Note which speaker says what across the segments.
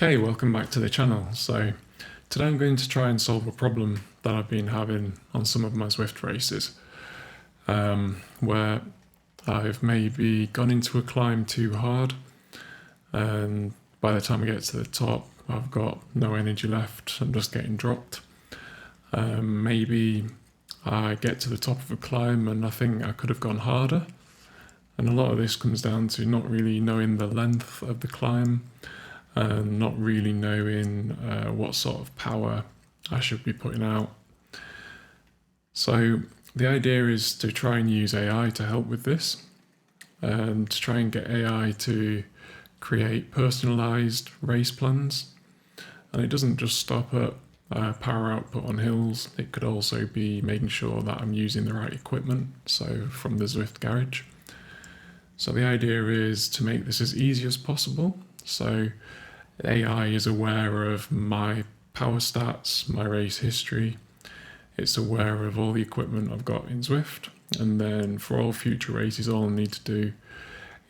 Speaker 1: Okay, welcome back to the channel. So today I'm going to try and solve a problem that I've been having on some of my Zwift races, where I've maybe gone into a climb too hard, and by the time I get to the top I've got no energy left, I'm just getting dropped. Maybe I get to the top of a climb and I think I could have gone harder, and a lot of this comes down to not really knowing the length of the climb and not really knowing what sort of power I should be putting out. So the idea is to try and use AI to help with this, and to try and get AI to create personalised race plans. And it doesn't just stop at power output on hills, it could also be making sure that I'm using the right equipment, so from the Zwift garage. So the idea is to make this as easy as possible. So AI is aware of my power stats, my race history. It's aware of all the equipment I've got in Zwift. And then for all future races, all I need to do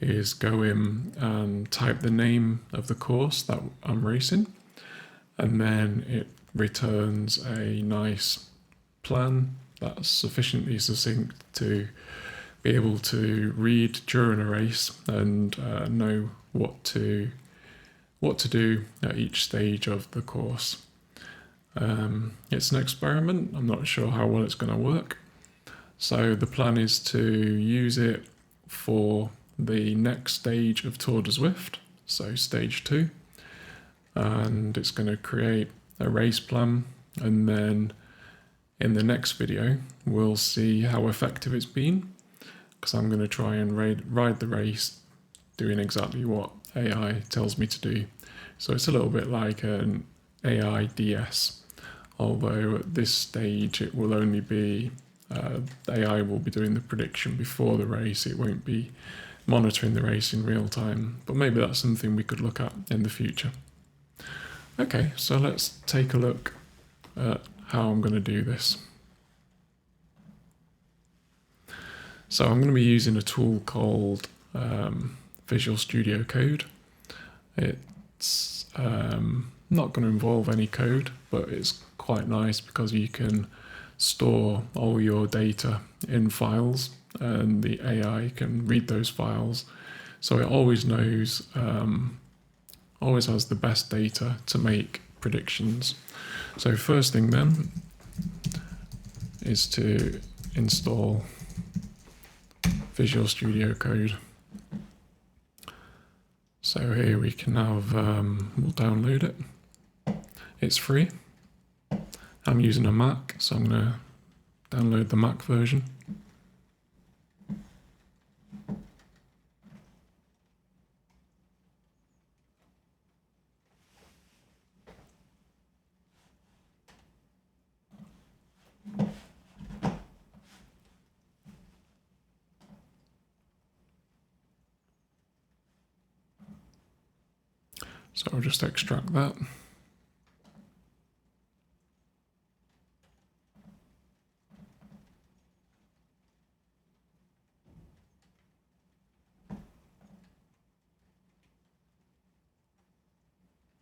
Speaker 1: is go in and type the name of the course that I'm racing. And then it returns a nice plan that's sufficiently succinct to be able to read during a race and know what to do at each stage of the course. It's an experiment. I'm not sure how well it's going to work. So the plan is to use it for the next stage of Tour de Zwift, so stage 2. And it's going to create a race plan, and then in the next video we'll see how effective it's been, because I'm going to try and ride the race doing exactly what AI tells me to do. So it's a little bit like an AI DS, although at this stage it will only be AI will be doing the prediction before the race. It won't be monitoring the race in real time, but maybe that's something we could look at in the future. Okay, so let's take a look at how I'm going to do this. So I'm going to be using a tool called Visual Studio Code. It's not going to involve any code, but it's quite nice because you can store all your data in files and the AI can read those files. So it always knows, always has the best data to make predictions. So first thing then is to install Visual Studio Code. So here we can have, we'll download it. It's free. I'm using a Mac, so I'm going to download the Mac version. So I'll just extract that.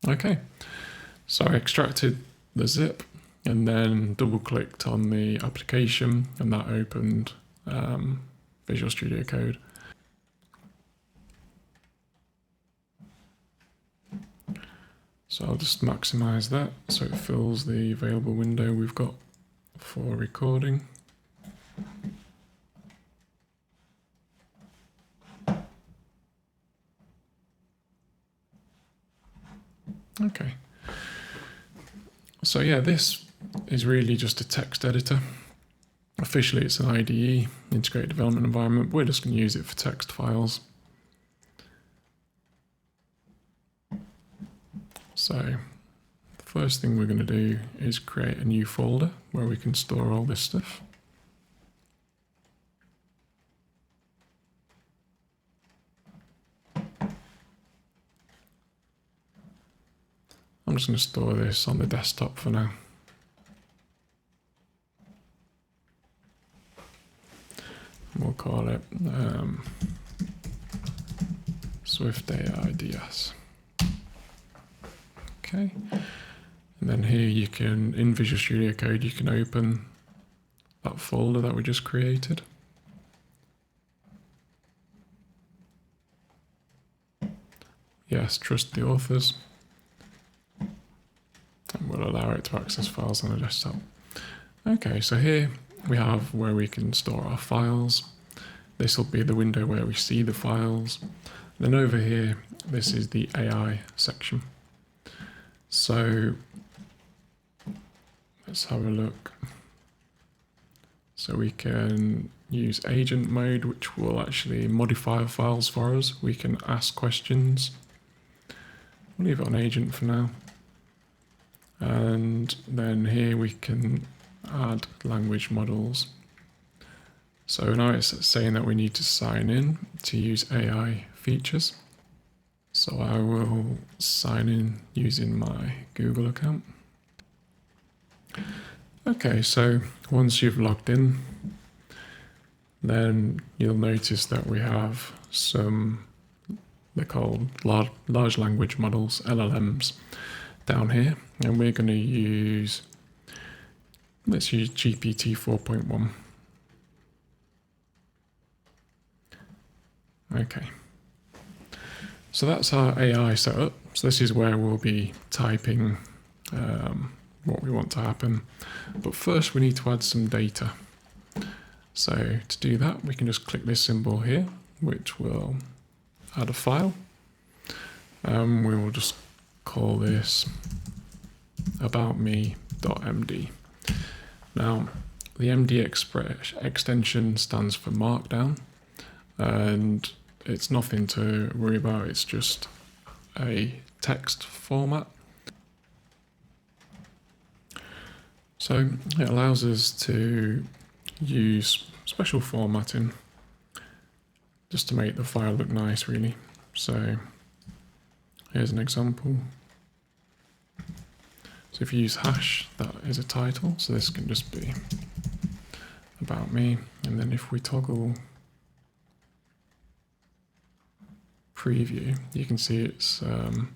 Speaker 1: Okay, so I extracted the zip and then double clicked on the application, and that opened Visual Studio Code. So I'll just maximize that so it fills the available window we've got for recording. Okay. So yeah, this is really just a text editor. Officially it's an IDE, Integrated Development Environment, but we're just going to use it for text files. So the first thing we're going to do is create a new folder where we can store all this stuff. I'm just going to store this on the desktop for now. We'll call it Zwift AI DS. Okay. And then here you can, in Visual Studio Code, you can open that folder that we just created. Yes, trust the authors. And we'll allow it to access files on the desktop. Okay, so here we have where we can store our files. This will be the window where we see the files. Then over here, this is the AI section. So let's have a look. So we can use agent mode, which will actually modify files for us. We can ask questions. We'll leave it on agent for now. And then here we can add language models. So now it's saying that we need to sign in to use AI features. So I will sign in using my Google account. Okay, so once you've logged in, then you'll notice that we have some, they're called large language models, LLMs, down here. And we're going to use, let's use GPT 4.1. Okay. So that's our AI setup. So this is where we'll be typing what we want to happen. But first we need to add some data. So to do that, we can just click this symbol here, which will add a file. We will just call this aboutme.md. Now, the MD extension stands for Markdown, and it's nothing to worry about. It's just a text format. So it allows us to use special formatting just to make the file look nice, really. So here's an example. So if you use hash, that is a title. So this can just be about me. And then if we toggle preview, you can see it's you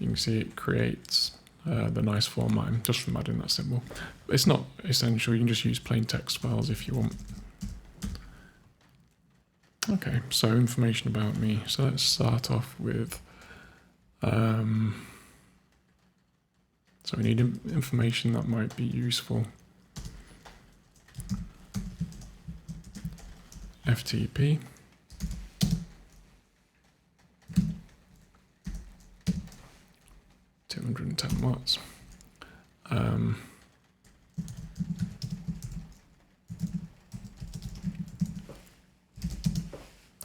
Speaker 1: can see it creates the nice formatting just from adding that symbol. It's not essential. You can just use plain text files if you want. Okay, so information about me. So let's start off with so we need information that might be useful. FTP. $210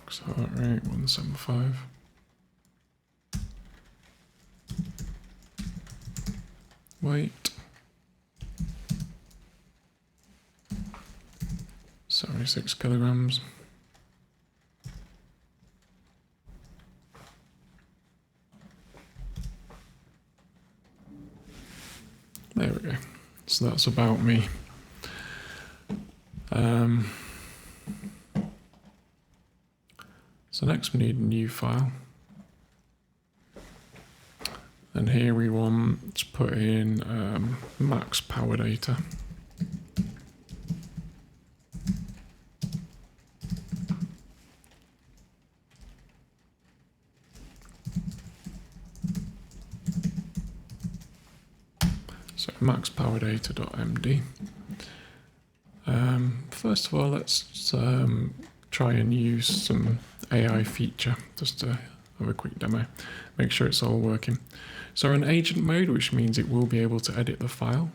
Speaker 1: so heart rate 175. Weight 76 kilograms. There we go. So that's about me. So next we need a new file. And here we want to put in max power data. So maxpowerdata.md. First of all, let's try and use some AI feature just to have a quick demo. Make sure it's all working. So we're in agent mode, which means it will be able to edit the file.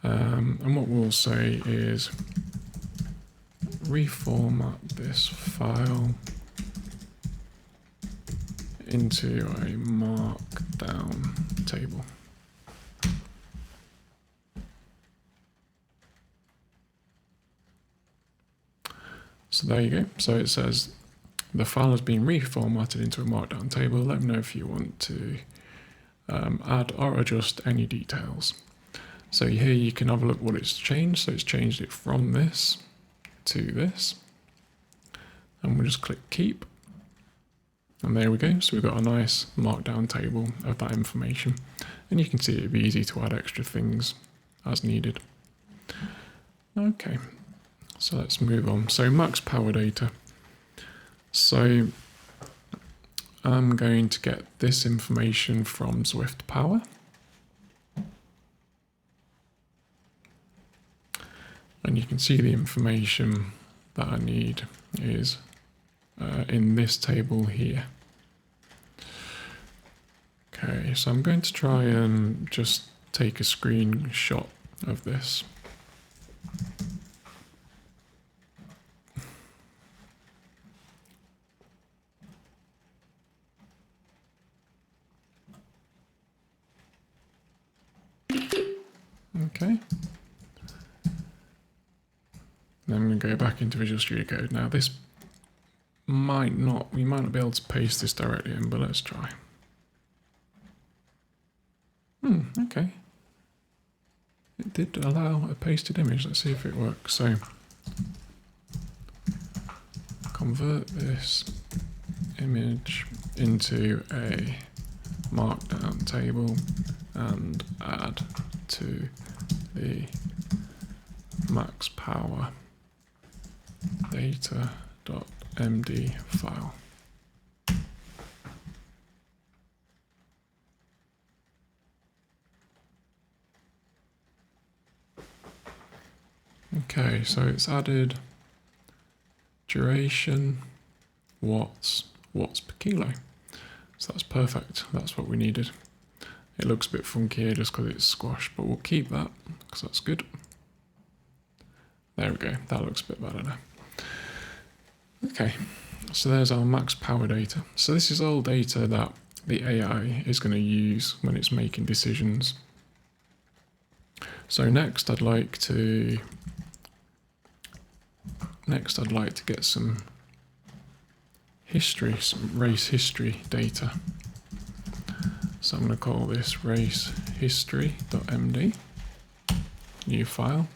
Speaker 1: And what we'll say is reformat this file into a markdown table. So there you go. So it says the file has been reformatted into a markdown table. Let me know if you want to add or adjust any details. So here you can have a look what it's changed. So it's changed it from this to this. And we'll just click keep. And there we go. So we've got a nice markdown table of that information. And you can see it'd be easy to add extra things as needed. Okay, so let's move on. So max power data. So I'm going to get this information from Zwift Power. And you can see the information that I need is in this table here. Okay, so I'm going to try and just take a screenshot of this. Okay. Then I'm going to go back into Visual Studio Code. Now this we might not be able to paste this directly in, but let's try. Okay. It did allow a pasted image. Let's see if it works. So convert this image into a markdown table and add to the max power data.md file. Okay, so it's added duration, watts per kilo. So that's perfect. That's what we needed. It looks a bit funky here just because it's squashed, but we'll keep that because that's good. There we go. That looks a bit better now. Okay, so there's our max power data. So this is all data that the AI is going to use when it's making decisions. So next I'd like to get some history, some race history data. So I'm going to call this race history.md, new file,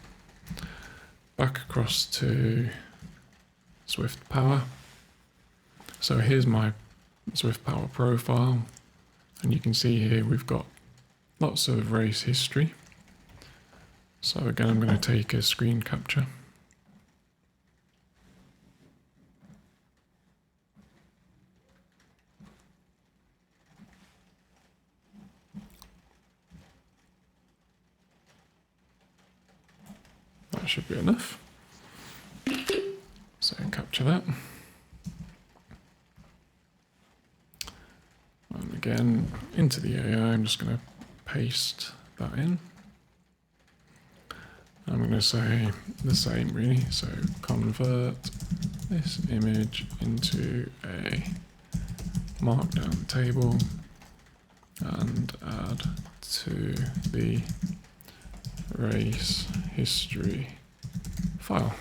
Speaker 1: back across to Zwift Power. So here's my Zwift Power profile, and you can see here we've got lots of race history. So again, I'm going to take a screen capture. That should be enough. So capture that. And again, into the AI, I'm just going to paste that in. I'm going to say the same really, so convert this image into a markdown table and add to the race history file.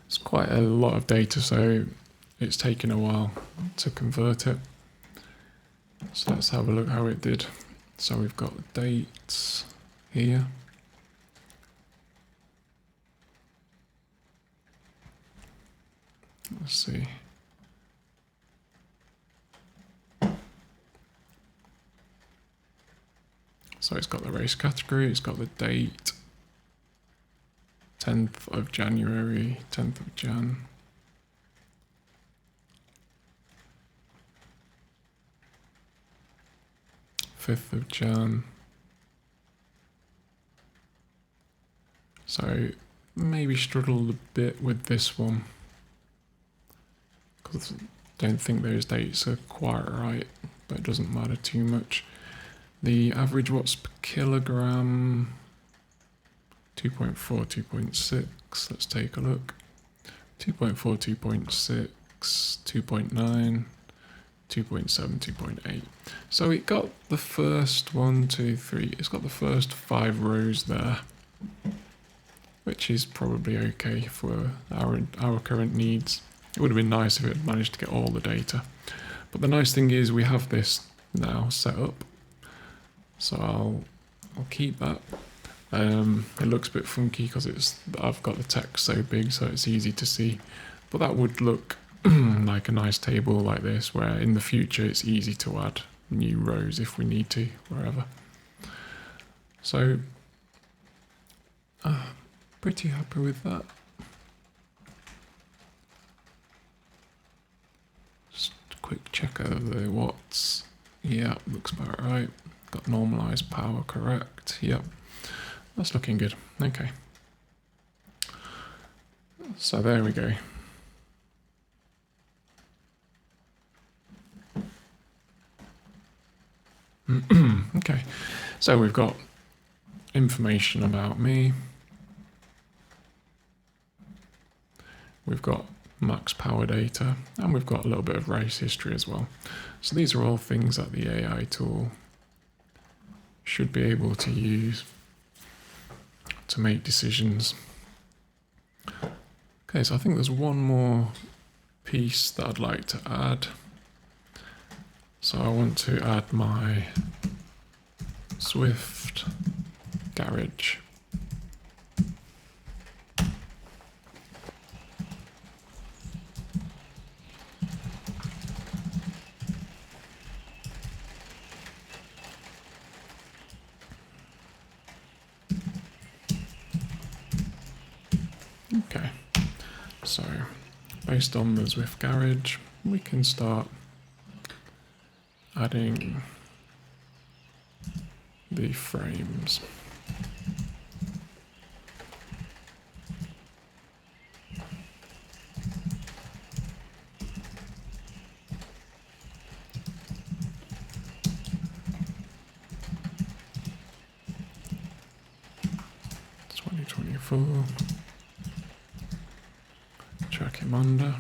Speaker 1: It's quite a lot of data, so it's taken a while to convert it. So let's have a look how it did. So we've got dates here. Let's see. So it's got the race category, it's got the date, 10th of January, 10th of Jan. Fifth of Jan. So maybe struggled a bit with this one because I don't think those dates are quite right, but it doesn't matter too much. The average watts per kilogram, 2.4, 2.6, let's take a look. 2.4, 2.6, 2.9, 2.7, 2.8. So it got the first 1, 2, 3, it's got the first 5 rows there, which is probably okay for our current needs. It would have been nice if it had managed to get all the data. But the nice thing is we have this now set up. So I'll keep that. It looks a bit funky because I've got the text so big, so it's easy to see. But that would look like a nice table like this, where in the future it's easy to add new rows if we need to, wherever. So, pretty happy with that. Just a quick check of the watts. Yeah, looks about right. Got normalized power correct. Yep, that's looking good. Okay. So there we go. Okay, so we've got information about me. We've got max power data, and we've got a little bit of race history as well. So these are all things that the AI tool should be able to use to make decisions. Okay, so I think there's one more piece that I'd like to add. So I want to add my Zwift garage. Okay, so based on the Zwift garage, we can start adding the frames. It's 2024. Track him under.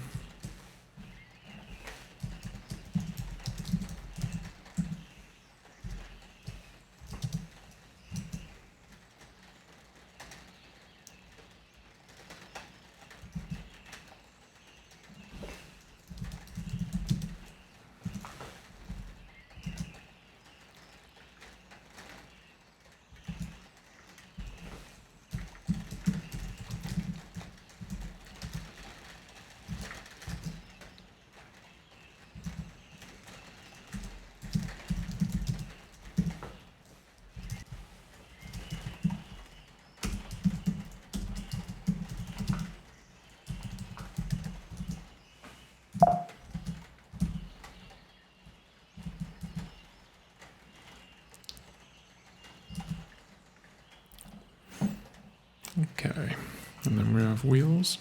Speaker 1: Okay, and then we have wheels.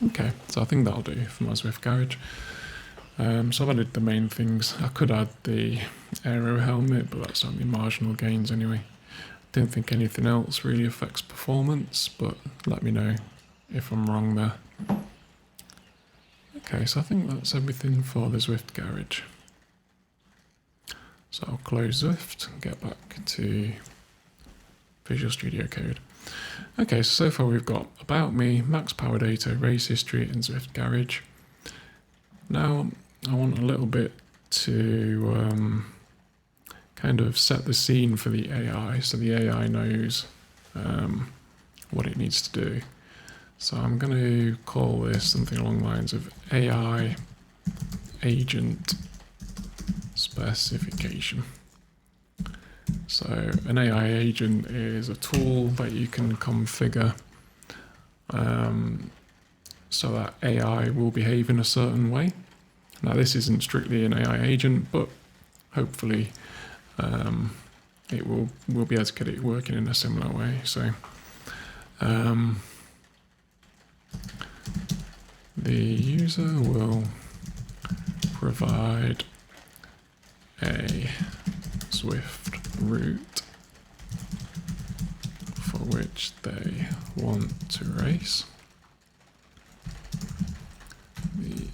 Speaker 1: Okay, so I think that'll do for my Zwift garage. So I've added the main things. I could add the aero helmet, but that's only marginal gains anyway. Didn't think anything else really affects performance, but let me know if I'm wrong there. Okay, so I think that's everything for the Zwift garage. So I'll close Zwift and get back to Visual Studio Code. Okay, so far we've got About Me, Max Power Data, Race History, and Zwift Garage. Now I want a little bit to kind of set the scene for the AI, so the AI knows what it needs to do. So I'm going to call this something along the lines of AI agent specification. So an AI agent is a tool that you can configure so that AI will behave in a certain way. Now this isn't strictly an AI agent, but hopefully we'll be able to get it working in a similar way. So the user will provide a Zwift route for which they want to race. The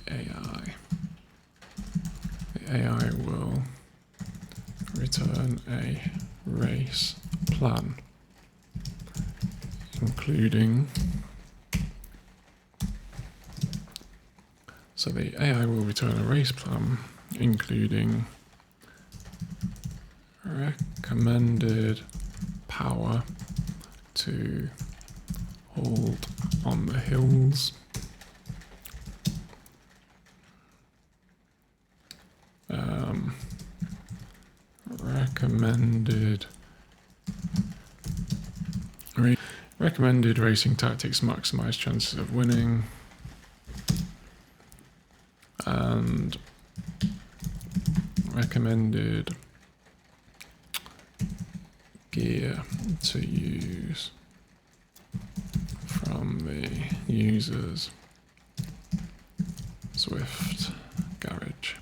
Speaker 1: AI will return a race plan, including, so the AI will return a race plan, including recommended power to hold on the hills, recommended racing tactics maximize chances of winning, and recommended gear to use from the user's Zwift garage.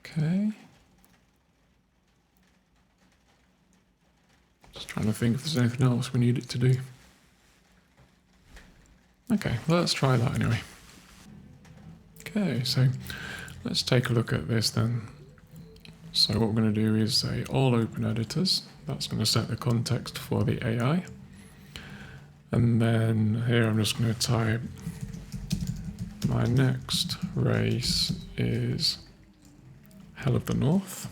Speaker 1: Okay. Just trying to think if there's anything else we need it to do. Okay, let's try that anyway. Okay, so let's take a look at this then. So what we're going to do is say all open editors. That's going to set the context for the AI. And then here I'm just going to type my next race is Hell of the North.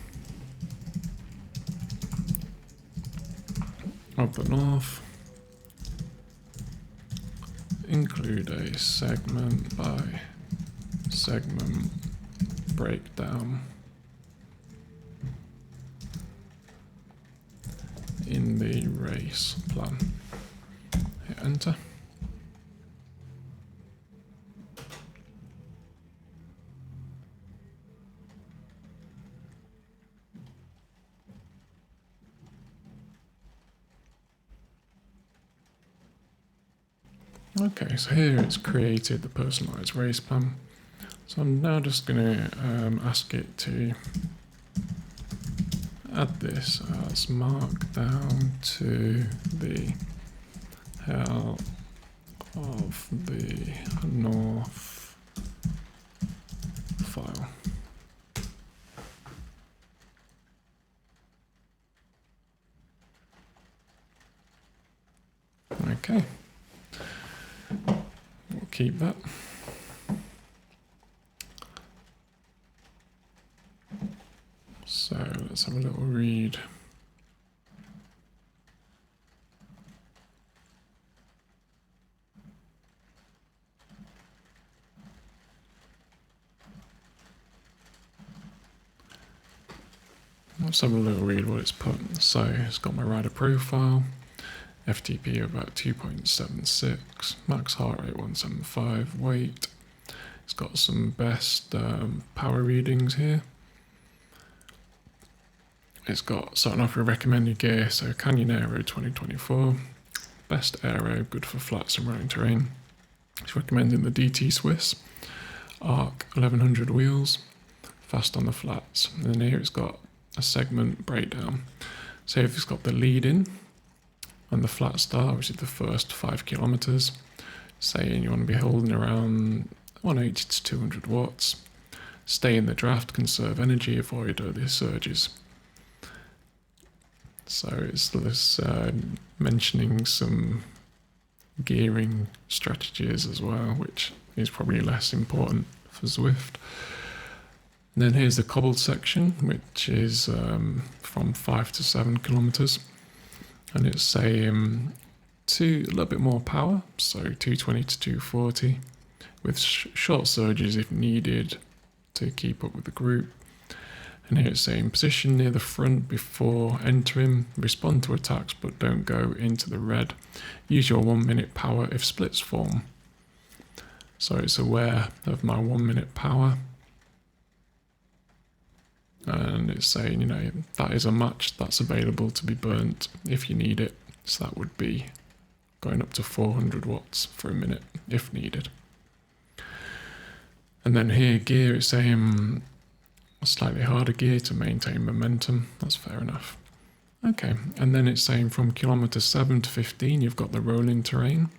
Speaker 1: Of the North. Include a segment by segment breakdown in the race plan. Hit enter. Okay, so here it's created the personalized race plan. So I'm now just going to ask it to add this as markdown to the Hell of the North file. Okay. We'll keep that. So let's have a little read. Let's have a little read what it's put. So it's got my rider profile, FTP of about 2.76, max heart rate 175, weight. It's got some best power readings here. It's got starting off with recommended gear, so Canyon Aero 2024, best aero, good for flats and running terrain. He's recommending the DT Swiss, arc 1100 wheels, fast on the flats. And then here it's got a segment breakdown. So if it's got the lead in and the flat start, which is the first 5 kilometers, saying you want to be holding around 180 to 200 watts. Stay in the draft, conserve energy, avoid early surges. So it's this mentioning some gearing strategies as well, which is probably less important for Zwift. And then here's the cobbled section, which is from 5 to 7 kilometers, and it's saying a little bit more power, so 220 to 240, with short surges if needed to keep up with the group. And here it's saying position near the front before entering, respond to attacks but don't go into the red. Use your 1 minute power if splits form. So it's aware of my 1 minute power. And it's saying, that is a match that's available to be burnt if you need it. So that would be going up to 400 watts for a minute if needed. And then here gear, it's saying a slightly harder gear to maintain momentum. That's fair enough. Okay, and then it's saying from kilometer 7 to 15, you've got the rolling terrain.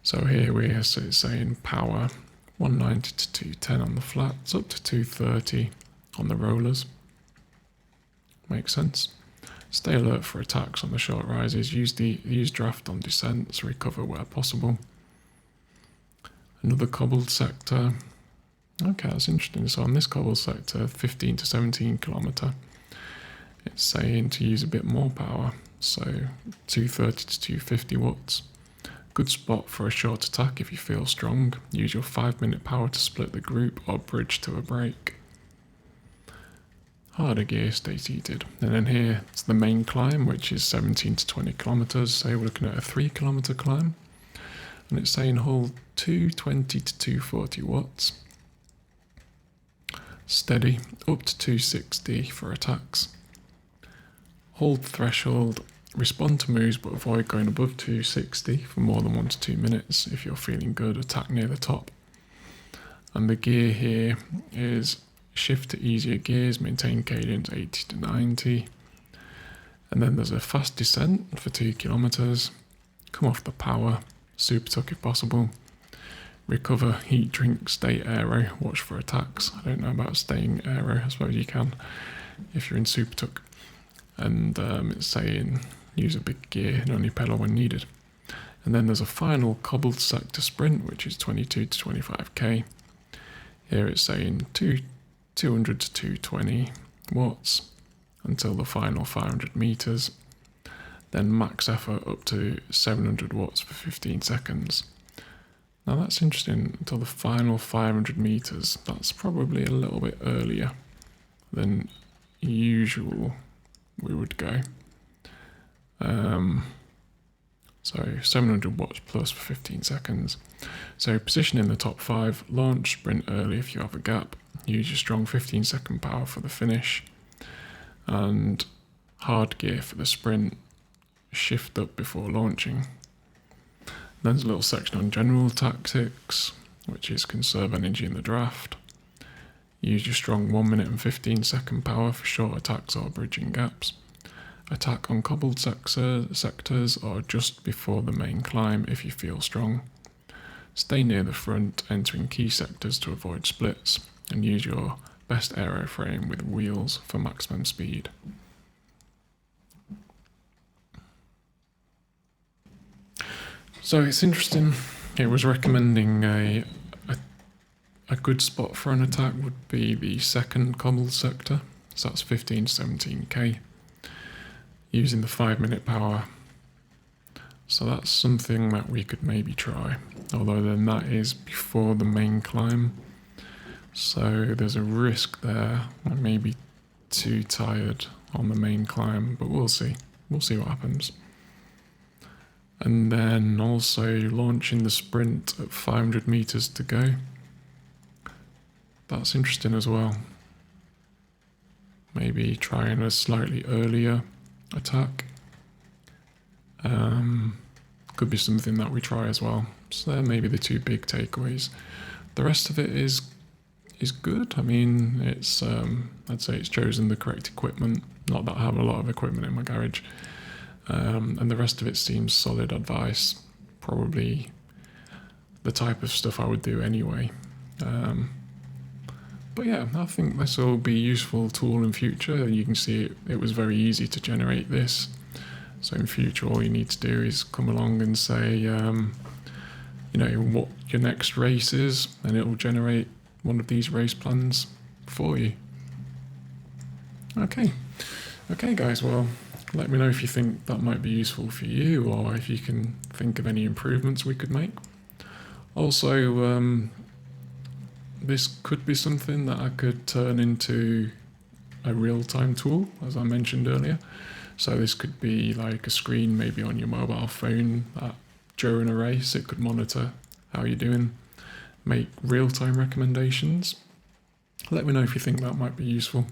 Speaker 1: So here it's saying power 190 to 210 on the flats, up to 230 on the rollers. Makes sense. Stay alert for attacks on the short rises. Use draft on descents. Recover where possible. Another cobbled sector. Okay, that's interesting. So on this cobbled sector, 15 to 17 kilometer, it's saying to use a bit more power. So 230 to 250 watts. Good spot for a short attack if you feel strong. Use your 5 minute power to split the group or bridge to a break. Harder gear, stay seated. And then here it's the main climb, which is 17 to 20 kilometers. So we're looking at a 3 kilometer climb. And it's saying hold 220 to 240 watts. Steady, up to 260 for attacks. Hold threshold, respond to moves but avoid going above 260 for more than 1 to 2 minutes. If you're feeling good, attack near the top. And the gear here is shift to easier gears, maintain cadence 80 to 90. And then there's a fast descent for 2 kilometers. Come off the power, super tuck if possible. Recover, heat drink, stay aero, watch for attacks. I don't know about staying aero, I suppose you can if you're in super tuck. And it's saying use a big gear and only pedal when needed. And then there's a final cobbled sector sprint, which is 22 to 25k. Here it's saying 200 to 220 watts until the final 500 meters. Then max effort up to 700 watts for 15 seconds. Now that's interesting, until the final 500 meters. That's probably a little bit earlier than usual we would go. So 700 watts plus for 15 seconds. So position in the top 5, launch, sprint early if you have a gap. Use your strong 15-second power for the finish. And hard gear for the sprint. Shift up before launching. Then there's a little section on general tactics, which is conserve energy in the draft. Use your strong 1 minute and 15-second power for short attacks or bridging gaps. Attack on cobbled sectors or just before the main climb if you feel strong. Stay near the front, entering key sectors to avoid splits, and use your best aero frame with wheels for maximum speed. So it's interesting. It was recommending a good spot for an attack would be the second cobbled sector. So that's 15 to 17k. Using the 5 minute power. So that's something that we could maybe try. Although then that is before the main climb. So there's a risk there. I may be too tired on the main climb, but we'll see. We'll see what happens. And then also launching the sprint at 500 meters to go. That's interesting as well. Maybe trying a slightly earlier attack. could be something that we try as well. So there may be the two big takeaways. The rest of it is good. I mean, it's I'd say it's chosen the correct equipment. Not that I have a lot of equipment in my garage, and the rest of it seems solid advice. Probably the type of stuff I would do anyway. But yeah, I think this will be a useful tool in future. You can see it was very easy to generate this. So in future, all you need to do is come along and say, you know, what your next race is, and it will generate one of these race plans for you. Okay guys, well, let me know if you think that might be useful for you, or if you can think of any improvements we could make. Also, this could be something that I could turn into a real-time tool, as I mentioned earlier. So this could be like a screen maybe on your mobile phone that during a race it could monitor how you're doing, make real-time recommendations. Let me know if you think that might be useful.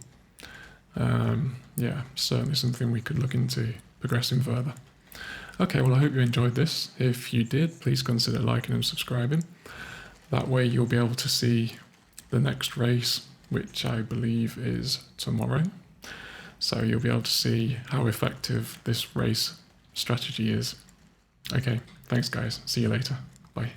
Speaker 1: Yeah, certainly something we could look into progressing further. Okay, well, I hope you enjoyed this. If you did, please consider liking and subscribing. That way you'll be able to see the next race, which I believe is tomorrow. So you'll be able to see how effective this race strategy is. Okay, thanks guys. See you later. Bye.